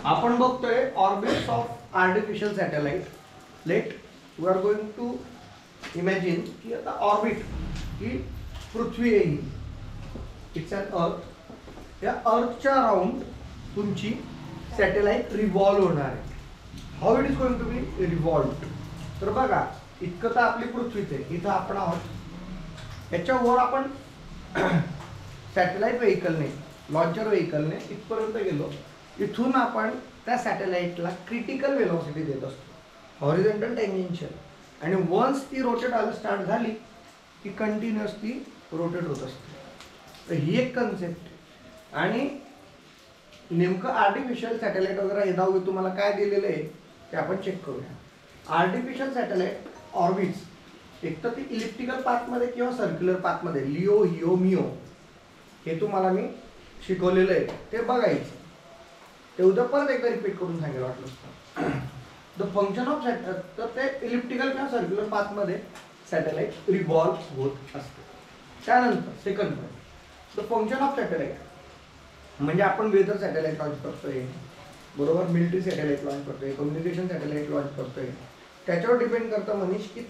आपण बघतोय orbits of artificial satellite. Let we are going to imagine की आता ऑर्बिट ही पृथ्वी आहे, इट्स अन अर्थ. या अर्थच्या राऊंड तुमची सॅटेलाइट रिव्हॉल्व होणार आहे. How it is going to be revolve? तर बघा, इतकं तर आपली पृथ्वीच आहे, इथं आपण आहोत. याच्यावर आपण सॅटेलाइट व्हेकलने, लॉन्चर व्हेकलने इथपर्यंत गेलो. इथून आपण त्या सॅटेलाइटला क्रिटिकल वेलोसिटी देत असतो, हॉरिझॉन्टल टेंजेन्शियल. आणि वन्स ती रोटेट व्हायला स्टार्ट झाली की कंटिन्युअस ती रोटेट होत असते. तर ही एक कन्सेप्ट. आणि नेमकं आर्टिफिशियल सॅटेलाइट वगैरे हे दहावी तुम्हाला काय दिलेलं आहे ते आपण चेक करूया. आर्टिफिशियल सॅटेलाइट ऑर्बिट्स एक तर ती इलिप्टिकल पाथमध्ये किंवा सर्क्युलर पाथमध्ये, लिओ, हिओ, मिओ, हे तुम्हाला मी शिकवलेलं आहे, ते बघायचं. ते उद्या परत एकदा रिपीट करून सांगेल वाटलं. द फंक्शन ऑफ तर ते इलिप्टिकल किंवा सर्क्युलर पाथमध्ये सॅटेलाइट रिव्हॉल्व होत असते. त्यानंतर second point, the function of satellite म्हणजे आपण वेदर सॅटेलाइट लॉन्च करतोय, बरोबर, मिलिटरी सॅटेलाइट लॉन्च करतोय, कम्युनिकेशन सॅटेलाइट लॉन्च करतोय. त्याच्यावर डिपेंड करतं मनीष की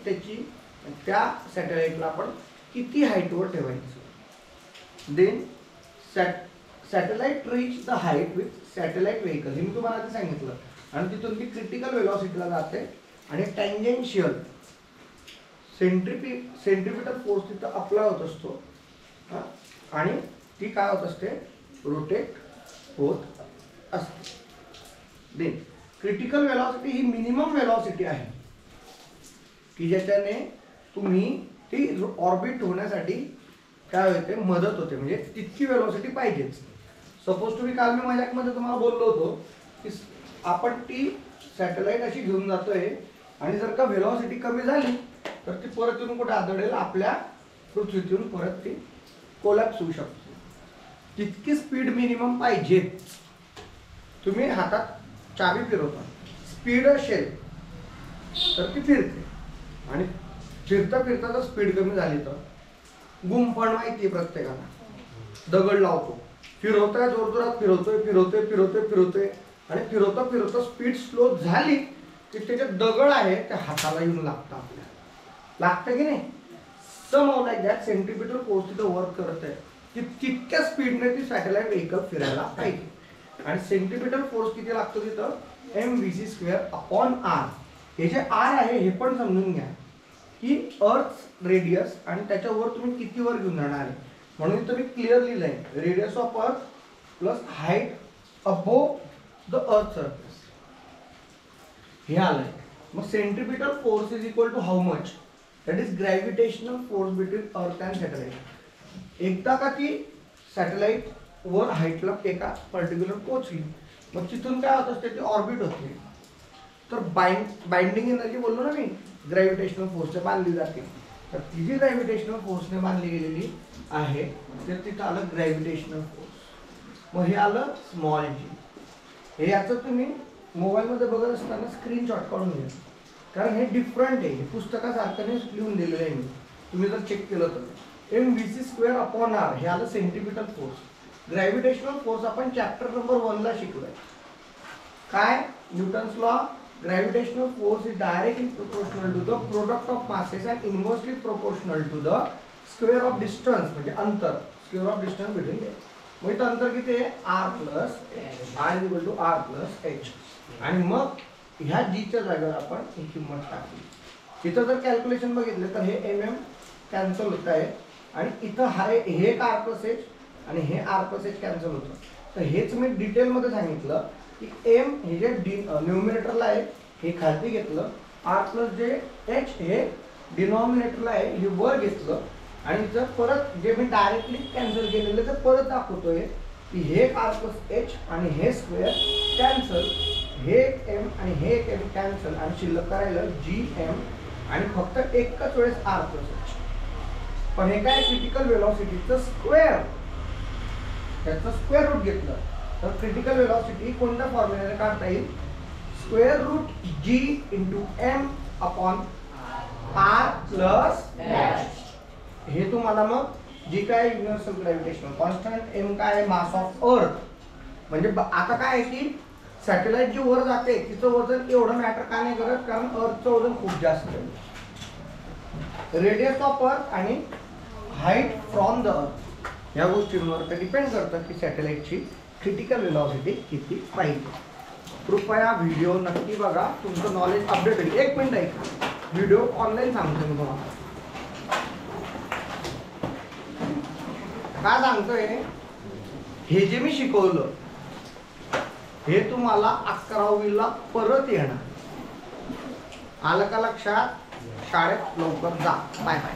त्या सॅटेलाइटला आपण किती हाईटवर ठेवायचं. Then satellite reach the height with satellite vehicle, हे मी तुम्हाला आधी सांगितलं. आणि तिथून ती क्रिटिकल वेलॉसिटीला जाते आणि टँजेन्शियल सेंट्रिपिटल फोर्स तिथं अप्लाय होत असतो आणि ती काय होत असते, रोटेट होत असते. देन क्रिटिकल वेलॉसिटी ही मिनिमम वेलॉसिटी आहे की ज्याच्याने तुम्ही ती ऑर्बिट होण्यासाठी काय होते, मदत होते. म्हणजे तितकी वेलॉसिटी पाहिजेच. सपोज तुम्ही काल मी मजाकमध्ये तुम्हाला बोललो होतो की आपण ती सॅटेलाइट अशी घेऊन जातोय आणि जर का वेलॉसिटी कमी झाली तर ती परत येऊन कुठे आदळेल, आपल्या पृथ्वीतून परत ती कोलॅप्स होऊ शकते. तितकी स्पीड मिनिमम पाहिजे. तुम्ही हातात चावी फिरवता, स्पीड असेल तर ती फिरते आणि फिरता फिरता जर स्पीड कमी झाली तर गुंफण माहिती प्रत्येकाला, दगड लावतो, फिरवतोय, जोरजोरात फिरवतोय फिरवतोय फिरवतोय फिरवतोय आणि फिरवता फिरवता स्पीड स्लो झाली की त्याचे दगड आहे ते हाताला येऊन लागतं, आपल्याला लागतं की नाही. Somehow like that centripetal force तिथं वर्क करत आहे की तितक्या स्पीडने ती सॅटेलाइट व्हेकल फिरायला पाहिजे. आणि सेंट्रिपिटल फोर्स किती लागतो तिथं, mvc²/r. हे जे r आहे हे पण समजून घ्या की अर्थ रेडियस आणि त्याच्यावर तुम्ही किती वर घेऊन जाणार आहे. म्हणून इथं मी क्लिअर लिहिलंय, radius of earth plus height above the earth surface, हे आलंय. मग centripetal force is equal to how much, that is gravitational force between earth and satellite. एकदा का ती सॅटेलाइट वर हाईटला एका पर्टिक्युलर पोहोचली मग तिथून काय होत असते, ती ऑर्बिट होते. तर बाइंडिंग एनर्जी बोललो ना मी, ग्रॅव्हिटेशनल फोर्सने बांधली जाते. तर ती जी ग्रॅव्हिटेशनल फोर्सने बांधली गेलेली आहे तर तिथं आलं ग्रॅव्हिटेशनल फोर्स. मग हे आलं स्मॉल जी. हे याचं तुम्ही मोबाईलमध्ये बघत असताना स्क्रीनशॉट काढून घ्या, कारण हे डिफरंट आहे. हे पुस्तकासारखं नाही लिहून दिलेलं आहे मी, तुम्ही जर चेक केलं तर. mvc²/r हे आलं सेंट्रिपिटल फोर्स. ग्रॅव्हिटेशनल फोर्स आपण चॅप्टर नंबर 1 ला शिकलोय. काय, Newton's law. Gravitational force is directly proportional to the product of masses and inversely proportional to the square of distance, म्हणजे अंतर, square of distance between them. मग इथं अंतर किती आहे, r+h. आणि मग ह्या जीच्या जागेवर आपण ही किंमत टाकली. इथं जर कॅल्क्युलेशन बघितलं तर हे mm कॅन्सल होत आहे आणि इथं हे r+h आणि हे r+h कॅन्सल होतं. तर हेच मी डिटेलमध्ये सांगितलं की m हे जे न्यूमिनेटरला आहे हे खालती घेतलं, r+h हे डिनॉमिनेटरला आहे हे वर घेतलं आणि इथं परत जे मी डायरेक्टली कॅन्सल केलेलं तर परत दाखवतोय की हे r+h आणि हे स्क्वेअर कॅन्सल, हे m आणि हे m कॅन्सल आणि शिल्लक करायला gm आणि फक्त एकच वेळेस r+h. पण हे काय, क्रिटिकल वेलॉसिटीचं स्क्वेअर, त्याचं स्क्वेअर रूट घेतलं तर क्रिटिकल वेलॉसिटी कोणत्या फॉर्म्युल्याने काढता येईल, √g × m/r+h. हे तुम्हाला मग जी काय युनिव्हर्सल ग्रॅव्हिटेशनल कॉन्स्टंट m काय, मास ऑफ अर्थ. म्हणजे आता काय आहे की सॅटेलाइट जी वर जाते तिचं वजन एवढं मॅटर का नाही करत, कारण अर्थचं वजन खूप जास्त आहे. रेडियस ऑफ अर्थ आणि हाईट फ्रॉम द अर्थ या गोष्टींवर ते डिपेंड करतं की सॅटेलाइटची क्रिटिकल वेलॉसिटी किती पाहिजे. कृपया व्हिडिओ नक्की बघा, तुमचं नॉलेज अपडेट होईल. एक मिनिट ऐका, व्हिडिओ ऑनलाईन सांगतो मी तुम्हाला. काय सांगतोय, हे जे मी शिकवलं हे तुम्हाला 11वीला परत येणार. आलं का लक्षात? शाळेत लवकर जा. Bye bye.